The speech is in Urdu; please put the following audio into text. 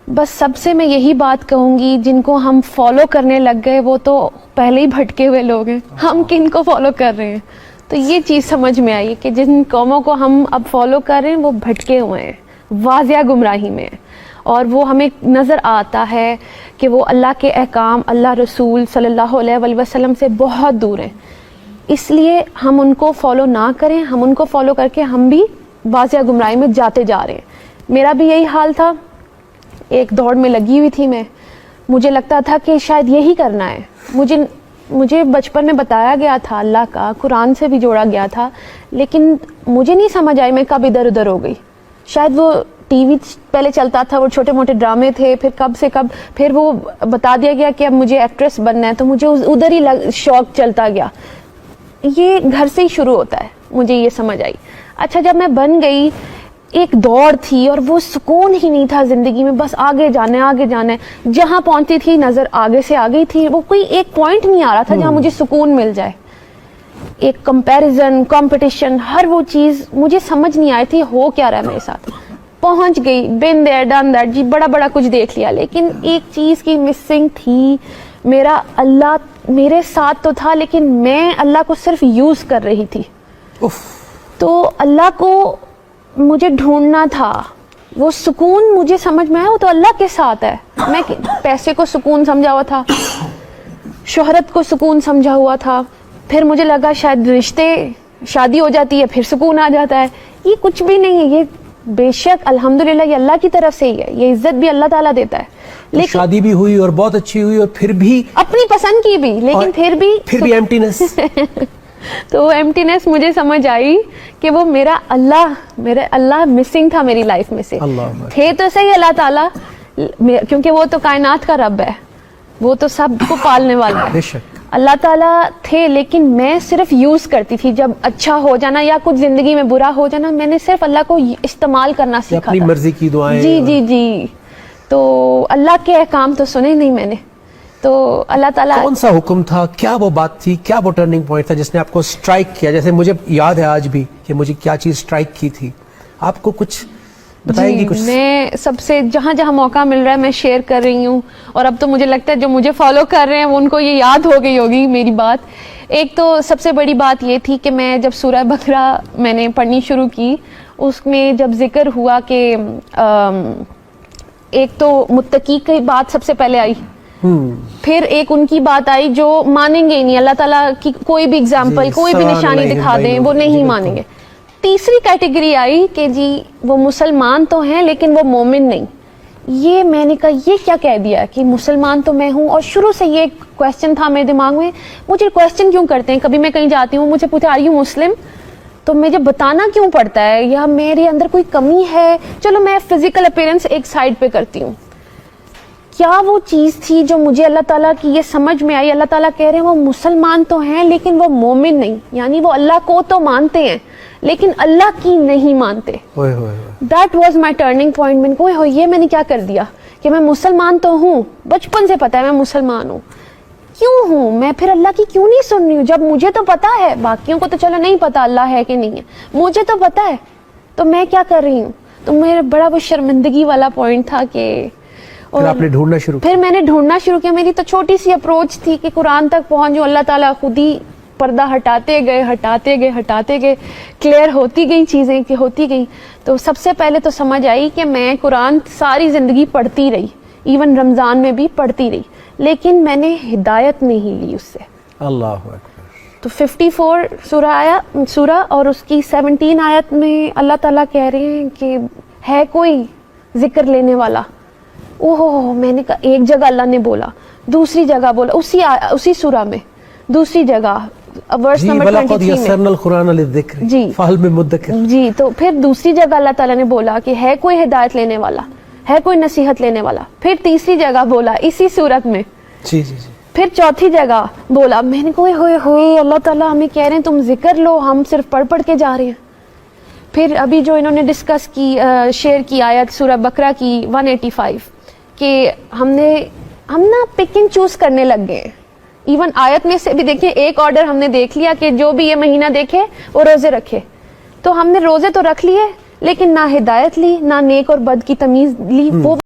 بس سب سے میں یہی بات کہوں گی، جن کو ہم فالو کرنے لگ گئے وہ تو پہلے ہی بھٹکے ہوئے لوگ ہیں، ہم کن کو فالو کر رہے ہیں؟ تو یہ چیز سمجھ میں آئی کہ جن قوموں کو ہم اب فالو کر رہے ہیں وہ بھٹکے ہوئے ہیں، واضح گمراہی میں ہیں، اور وہ ہمیں نظر آتا ہے کہ وہ اللہ کے احکام، اللہ رسول صلی اللہ علیہ وآلہ وسلم سے بہت دور ہیں۔ اس لیے ہم ان کو فالو نہ کریں، ہم ان کو فالو کر کے ہم بھی واضح گمراہی میں جاتے جا رہے ہیں۔ میرا بھی یہی حال تھا، ایک دوڑ میں لگی ہوئی تھی میں، مجھے لگتا تھا کہ شاید یہی کرنا ہے، مجھے بچپن میں بتایا گیا تھا اللہ کا، قرآن سے بھی جوڑا گیا تھا، لیکن مجھے نہیں سمجھ آئی میں کب ادھر ادھر ہو گئی۔ شاید وہ ٹی وی پہلے چلتا تھا، وہ چھوٹے موٹے ڈرامے تھے، پھر کب سے کب پھر وہ بتا دیا گیا کہ اب مجھے ایکٹریس بننا ہے، تو مجھے ادھر ہی شوق چلتا گیا۔ یہ گھر سے ہی شروع ہوتا ہے، مجھے یہ سمجھ آئی۔ اچھا جب میں بن گئی، ایک دوڑ تھی اور وہ سکون ہی نہیں تھا زندگی میں، بس آگے جانا ہے آگے جانا ہے، جہاں پہنچتی تھی نظر آگے سے آگے تھی، وہ کوئی ایک پوائنٹ نہیں آ رہا تھا جہاں مجھے سکون مل جائے۔ ایک کمپیریزن، کمپٹیشن، ہر وہ چیز مجھے سمجھ نہیں آئی تھی ہو کیا رہا ہے میرے ساتھ۔ پہنچ گئی، بین دیر ڈن دیٹ، جی بڑا بڑا کچھ دیکھ لیا، لیکن ایک چیز کی مسنگ تھی، میرا اللہ میرے ساتھ تو تھا لیکن میں اللہ کو صرف یوز کر رہی تھی۔ تو اللہ کو مجھے ڈھونڈنا تھا، وہ سکون مجھے سمجھ میں آیا وہ تو اللہ کے ساتھ ہے۔ میں پیسے کو سکون سمجھا ہوا تھا، شہرت کو سکون سمجھا ہوا تھا، پھر مجھے لگا شاید رشتے، شادی ہو جاتی ہے پھر سکون آ جاتا ہے، یہ کچھ بھی نہیں ہے۔ یہ بے شک الحمدللہ یہ اللہ کی طرف سے ہی ہے، یہ عزت بھی اللہ تعالیٰ دیتا ہے، لیکن شادی بھی ہوئی اور بہت اچھی ہوئی اور پھر بھی اپنی پسند کی بھی، لیکن پھر بھی ایمٹینس۔ تو ایمٹینس مجھے سمجھ آئی کہ وہ میرا اللہ مسنگ تھا میری لائف میں سے۔ تھے تو صحیح اللہ تعالیٰ، کیونکہ وہ تو کائنات کا رب ہے، وہ تو سب کو پالنے والا ہے، اللہ تعالیٰ تھے، لیکن میں صرف یوز کرتی تھی۔ جب اچھا ہو جانا یا کچھ زندگی میں برا ہو جانا، میں نے صرف اللہ کو استعمال کرنا سیکھا تھا، اپنی مرضی کی دعائیں۔ جی تو اللہ کے احکام تو سنے نہیں میں نے۔ تو اللہ تعالیٰ کون سا حکم تھا، کیا وہ بات تھی، کیا وہ ٹرننگ پوائنٹ تھا جس نے آپ کو سٹرائک کیا؟ جیسے مجھے یاد ہے آج بھی کہ مجھے کیا چیز سٹرائک کی تھی، آپ کو کچھ بتائیں گی؟ کچھ میں سب سے جہاں جہاں موقع مل رہا ہے میں شیئر کر رہی ہوں، اور اب تو مجھے لگتا ہے جو مجھے فالو کر رہے ہیں ان کو یہ یاد ہو گئی ہوگی میری بات۔ ایک تو سب سے بڑی بات یہ تھی کہ میں جب سورہ بقرہ میں نے پڑھنی شروع کی، اس میں جب ذکر ہوا کہ ایک تو متقی کی بات سب سے پہلے آئی، پھر ایک ان کی بات آئی جو مانیں گے ہی نہیں، اللہ تعالیٰ کی کوئی بھی اگزامپل، کوئی بھی نشانی دکھا دیں وہ نہیں مانیں گے۔ تیسری کیٹیگری آئی کہ جی وہ مسلمان تو ہیں لیکن وہ مومن نہیں۔ یہ میں نے کہا یہ کیا کہہ دیا کہ مسلمان تو میں ہوں، اور شروع سے یہ کویسچن تھا میرے دماغ میں، مجھے کویسچن کیوں کرتے ہیں؟ کبھی میں کہیں جاتی ہوں مجھے پوچھتے آر یو مسلم، تو مجھے بتانا کیوں پڑتا ہے، یا میرے اندر کوئی کمی ہے؟ چلو میں فزیکل اپیرنس ایک سائڈ پہ کرتی ہوں۔ کیا وہ چیز تھی جو مجھے اللہ تعالیٰ کی یہ سمجھ میں آئی، اللہ تعالیٰ کہہ رہے ہیں وہ مسلمان تو ہیں لیکن وہ مومن نہیں، یعنی وہ اللہ کو تو مانتے ہیں لیکن اللہ کی نہیں مانتے۔ That was my turning point. میں نے کہا یہ میں نے کیا کر دیا کہ میں مسلمان تو ہوں، بچپن سے پتا ہے میں مسلمان ہوں، کیوں ہوں میں پھر اللہ کی کیوں نہیں سن رہی ہوں جب مجھے تو پتا ہے؟ باقیوں کو تو چلو نہیں پتا اللہ ہے کہ نہیں ہے، مجھے تو پتا ہے، تو میں کیا کر رہی ہوں؟ تو میرا بڑا وہ شرمندگی والا پوائنٹ تھا کہ پھر آپ نے ڈھونڈنا شروع کیا؟ پھر میں نے ڈھونڈنا شروع کیا۔ میری تو چھوٹی سی اپروچ تھی کہ قرآن تک پہنچوں، اللہ تعالیٰ خود ہی پردہ ہٹاتے گئے، کلیئر ہوتی گئی چیزیں کہ ہوتی گئی۔ تو سب سے پہلے تو سمجھ آئی کہ میں قرآن ساری زندگی پڑھتی رہی، ایون رمضان میں بھی پڑھتی رہی، لیکن میں نے ہدایت نہیں لی اس سے۔ اللہ اکبر۔ تو 54 سورہ اور اس کی 17 آیت میں اللہ تعالیٰ کہہ رہے ہیں کہ ہے کوئی ذکر لینے والا؟ میں نے کہا ایک جگہ اللہ نے بولا، دوسری جگہ بولا، اسی سورہ میں دوسری جگہ ورس نمبر 23 جی، تو پھر دوسری جگہ اللہ تعالیٰ نے بولا کہ ہے کوئی ہدایت لینے والا، ہے کوئی نصیحت لینے والا، پھر تیسری جگہ بولا اسی صورت میں، پھر چوتھی جگہ بولا۔ میں نے کہا ہوئے اللہ تعالیٰ ہمیں کہہ رہے ہیں تم ذکر لو، ہم صرف پڑھ کے جا رہے ہیں۔ پھر ابھی جو انہوں نے ڈسکس کی شیئر کی آیت سورہ بقرہ کی 185 کہ ہم نا پک اینڈ چوز کرنے لگ گئے ہیں۔ ایون آیت میں سے بھی دیکھیں ایک آرڈر ہم نے دیکھ لیا کہ جو بھی یہ مہینہ دیکھے وہ روزے رکھے، تو ہم نے روزے تو رکھ لیے لیکن نہ ہدایت لی، نہ نیک اور بد کی تمیز لی۔ وہ